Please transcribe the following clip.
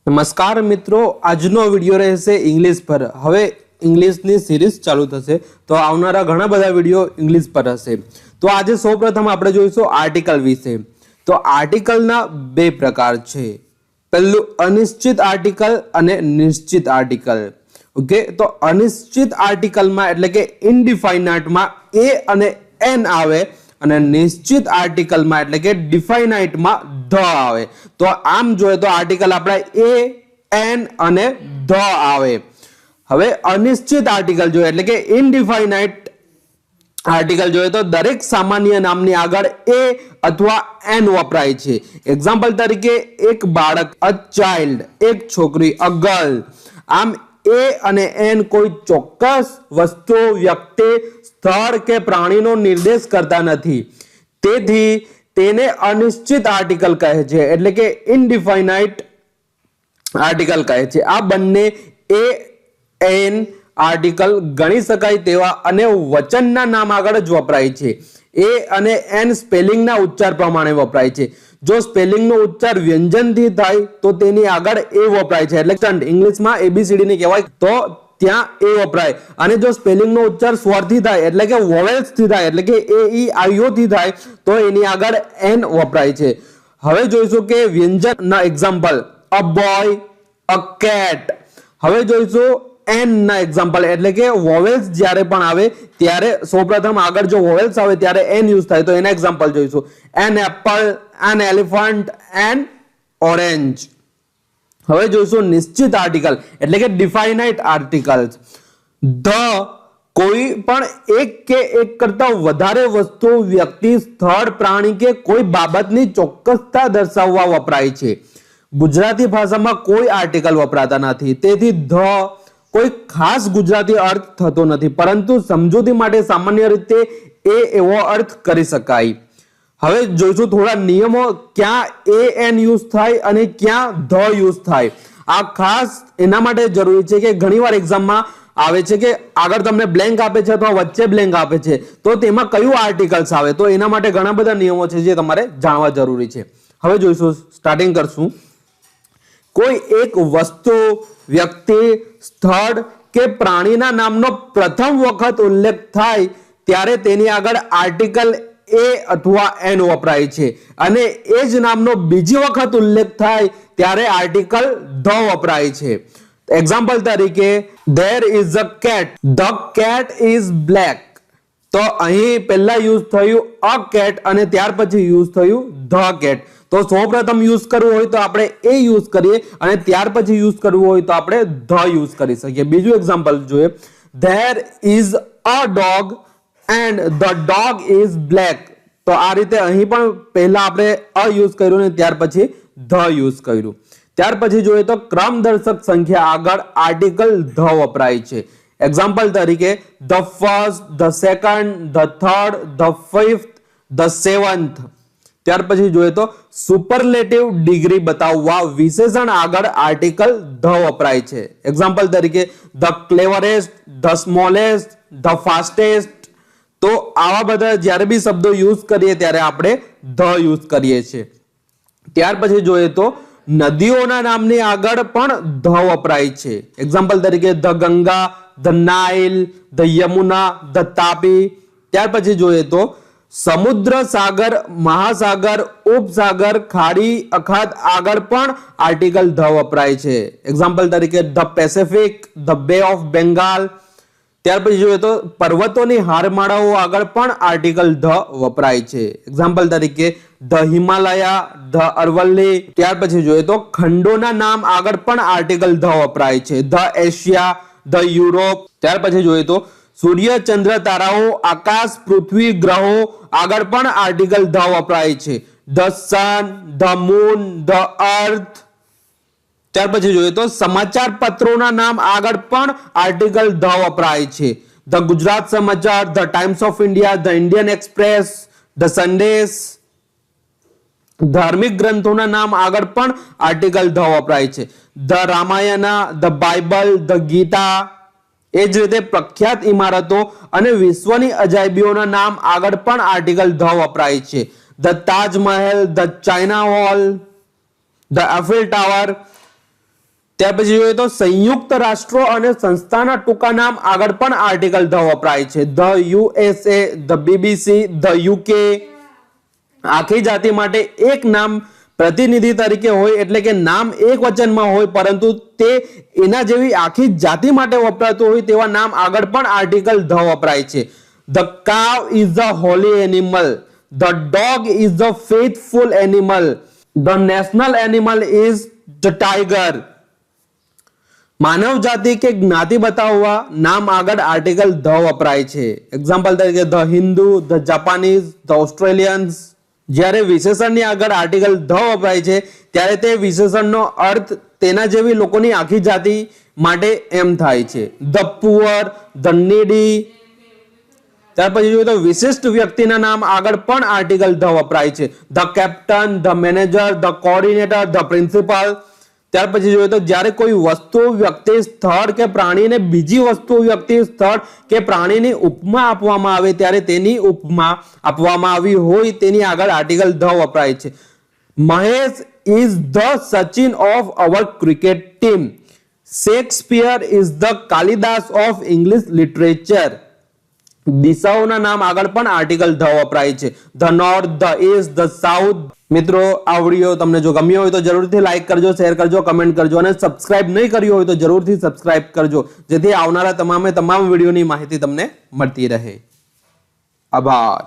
નમસ્કાર મિત્રો, આજનો વિડિયો રહેશે ઇંગ્લિશ પર। હવે ઇંગ્લિશની સિરીઝ ચાલુ થશે તો આવનારા ઘણા બધા વિડિયો ઇંગ્લિશ પર હશે। તો આજે સૌપ્રથમ આપણે જોઈશું આર્ટિકલ વિશે। તો આર્ટિકલના બે પ્રકાર છે, પહેલું અનિશ્ચિત આર્ટિકલ અને નિશ્ચિત આર્ટિકલ। ઓકે, તો અનિશ્ચિત આર્ટિકલમાં એટલે કે ઇનડિફાઇનાઇટમાં એ અને એન આવે અને નિશ્ચિત આર્ટિકલમાં એટલે કે ડિફાઇનાઇટમાં ધ આવે। તો આમ જોઈએ તો આર્ટિકલ આપણા એ એન અને ધ આવે। હવે અનિશ્ચિત આર્ટિકલ જોઈએ એટલે કે ઇનડિફાઇનાઇટ આર્ટિકલ જોઈએ તો દરેક સામાન્ય નામની આગળ એ અથવા એન વપરાય છે। એક્ઝામ્પલ તરીકે એક બાળક, અ ચાઇલ્ડ, એક છોકરી, અ ગર્લ। આમ એ અને એન કોઈ ચોક્કસ વસ્તુ, વ્યક્તિ, સ્થળ કે પ્રાણીનો નિર્દેશ કરતા નથી, તેથી તેને અનિશ્ચિત આર્ટિકલ કહે છે એટલે કે ઇનડિફાઇનાઇટ આર્ટિકલ કહે છે। આ બંને એ એન આર્ટિકલ ગણી શકાય તેવા અને વચનના નામ આગળ જ વપરાય છે। એ અને એન સ્પેલિંગના ઉચ્ચાર પ્રમાણે વપરાય છે। જો સ્પેલિંગનો ઉચ્ચાર વ્યંજનથી થાય તો તેની આગળ એ વપરાય છે, એટલે ઇંગ્લિશમાં એબીસીડી ને કહેવાય તો ત્યાં એ વપરાય, અને જો સ્પેલિંગનો ઉચ્ચાર સ્વરથી થાય એટલે કે વોવેલ્સથી થાય એટલે કે એ ઈ આઈ ઓ થી થાય તો એની આગળ એન વપરાય છે। હવે જોઈશું કે વ્યંજનના example, a boy, a cat. હવે જોઈશું એન ના એક્ઝામ્પલ એટલે કે વોવેલ્સ જ્યારે પણ આવે ત્યારે સૌપ્રથમ આગળ જો વોવેલ્સ આવે ત્યારે એન યુઝ થાય તો એના એક્ઝામ્પલ જોઈશું, an apple, an elephant, N orange. હવે જોઈશું નિશ્ચિત આર્ટિકલ એટલે કે ડિફાઇનાઇટ આર્ટિકલ્સ। ધ કોઈ પણ એક કે એક કરતા વધારે વસ્તુ, વ્યક્તિ, સ્થળ, પ્રાણી કે કોઈ બાબતની ચોક્કસતા દર્શાવવા વપરાય છે। ગુજરાતી ભાષામાં કોઈ આર્ટિકલ વપરાતા નથી, તેથી ધ કોઈ ખાસ ગુજરાતી અર્થ થતો નથી, પરંતુ સમજૂતી માટે સામાન્ય રીતે એ એવો અર્થ કરી શકાય। હવે જોઈશું થોડા નિયમો, ક્યાં એ એન યુઝ થાય અને ક્યાં ધ યુઝ થાય। આ ખાસ એના માટે જરૂરી છે કે ઘણીવાર એક્ઝામમાં આવે છે કે આગળ તમને બ્લેન્ક આપે છે અથવા વચ્ચે બ્લેન્ક આપે છે તો તેમાં કયું આર્ટિકલ્સ આવે, તો એના માટે ઘણા બધા નિયમો છે જે તમારે જાણવા જરૂરી છે। હવે જોઈશું, સ્ટાર્ટિંગ કરશું। કોઈ એક વસ્તુ, વ્યક્તિ, સ્થળ કે પ્રાણીના નામનો પ્રથમ વખત ઉલ્લેખ થાય ત્યારે તેની આગળ આર્ટિકલ એ અથવા એન વપરાય છે, અને એ જ નામનો બીજી વખત ઉલ્લેખ થાય ત્યારે આર્ટિકલ ધ વપરાય છે। એક્ઝામ્પલ તરીકે, there is a cat, the cat is black। તો અહીં પહેલા યુઝ થયું અ કેટ અને ત્યાર પછી યુઝ થયું ધ કેટ। તો સૌપ્રથમ યુઝ કરવું હોય તો આપણે એ યુઝ કરીએ અને ત્યાર પછી યુઝ કરવું હોય તો આપણે ધ યુઝ કરી શકીએ। બીજું એક્ઝામ્પલ જોઈએ, there is a dog and the dog is black। તો આ રીતે અહીં પણ પહેલા આપણે અ યુઝ કર્યું અને ત્યાર પછી ધ યુઝ કર્યું। ત્યાર પછી જોઈએ તો ક્રમદર્શક સંખ્યા આગળ આર્ટિકલ ધ વપરાય છે। એક્ઝામ્પલ તરીકે, the first, the second, the third, the fifth, the seventh. ત્યાર પછી જોઈએ તો સુપરલેટિવ ડિગ્રી બતાવવા વિશેષણ આગળ આર્ટિકલ ધ વપરાય છે। એક્ઝામ્પલ તરીકે, the cleverest, the smallest, the fastest. તો આવા બધા જ્યારે બી શબ્દો યુઝ કરીએ ત્યારે આપણે ધ યુઝ કરીએ છીએ। ત્યાર પછી જોઈએ તો નદીઓના નામની આગળ પણ ધ વપરાય છે। એક્ઝામ્પલ તરીકે, the Ganga, the Nile, the Yamuna, the Tapi. ત્યાર પછી જોઈએ તો સમુદ્ર, સાગર, મહાસાગર, ઉપસાગર, ખાડી, અખાત આગળ પણ આર્ટિકલ ધ વપરાય છે। એક્ઝામ્પલ તરીકે, ધ પેસિફિક, ધ બે ઓફ બેંગાલ। ત્યાર પછી જોઈએ તો પર્વતોની હારમાળાઓ આગળ પણ આર્ટિકલ ધ વપરાય છે। એક્ઝામ્પલ તરીકે, ધ હિમાલયા, ધ અરવલ્લી। ત્યાર પછી જોઈએ તો ખંડોના નામ આગળ પણ આર્ટિકલ ધ વપરાય છે, ધ એશિયા, ધ યુરોપ। ત્યાર પછી જોઈએ તો સૂર્ય, ચંદ્ર, તારાઓ, આકાશ, પૃથ્વી, ગ્રહો આગળ પણ આર્ટિકલ ધ વપરાય છે, the sun, the moon, the earth. ત્યાર પછી જોઈએ તો સમાચાર પત્રોના નામ આગળ પણ આર્ટિકલ ધ વપરાય છે, ધ ગુજરાત સમાચાર, the times of India, the Indian express, the સંદેશ। ધાર્મિક ગ્રંથોના નામ આગળ પણ આર્ટિકલ ધ વપરાય છે, the Ramayana, the Bible, the Gita. એ જ રીતે પ્રખ્યાત ઇમારતો અને વિશ્વની અજાયબીઓના નામ આગળ પણ આર્ટિકલ ધ વપરાય છે, the Taj Mahal, the China wall, the Eiffel tower. ત્યાર પછી જોઈએ તો સંયુક્ત રાષ્ટ્રો અને સંસ્થાના ટૂંકા નામ આગળ પણ આર્ટિકલ ધ વપરાય છે. The USA, the BBC, the UK. આખી જાતિ માટે એક નામ પ્રતિનિધિ તરીકે હોય એટલે કે નામ એક વચનમાં હોય પરંતુ તે એના જેવી આખી જાતિ માટે વપરાતું હોય તેવા નામ આગળ પણ આર્ટિકલ ધ વપરાય છે. The cow is the holy animal. The dog is the faithful animal. The national animal is the tiger. માનવ જાતિ કે જ્ઞાતિ બતાવવા નામ આગળ આર્ટિકલ ધ વપરાય છે. એક્ઝામ્પલ તરીકે the Hindu, the Japanese, the Australians. જ્યારે વિશેષણની આગળ આર્ટિકલ ધ વપરાય છે ત્યારે તે વિશેષણનો અર્થ તેના જેવી લોકોની આખી જાતિ માટે એમ થાય છે. The poor, the નીડી. ત્યાર પછી જોઈએ તો વિશિષ્ટ વ્યક્તિના નામ આગળ પણ આર્ટિકલ ધ વપરાય છે. The captain, the manager, the coordinator, the principal. ત્યાર પછી જોઈએ તો જ્યારે કોઈ વસ્તુ, વ્યક્તિ, સ્થળ કે પ્રાણીને બીજી વસ્તુ, વ્યક્તિ, સ્થળ કે પ્રાણીની ઉપમા આપવામાં આવે ત્યારે તેની ઉપમા આપવામાં આવી હોય તેની આગળ આર્ટિકલ ધ વપરાય છે. Mahesh is the Sachin of our cricket team. Shakespeare is the Kalidas of English literature. દિશાઓના નામ આગળ પણ આર્ટિકલ ધ વપરાય છે. The north, the east, the south. મિત્રો, આ વિડીયો તમને જો ગમ્યો હોય તો જરૂરથી લાઈક કરજો, શેર કરજો, કમેન્ટ કરજો અને સબસ્ક્રાઇબ નહીં કર્યું હોય તો જરૂરથી સબસ્ક્રાઇબ કરજો જેથી આવનારા તમામ વિડીયોની માહિતી તમને મળતી રહે. આભાર.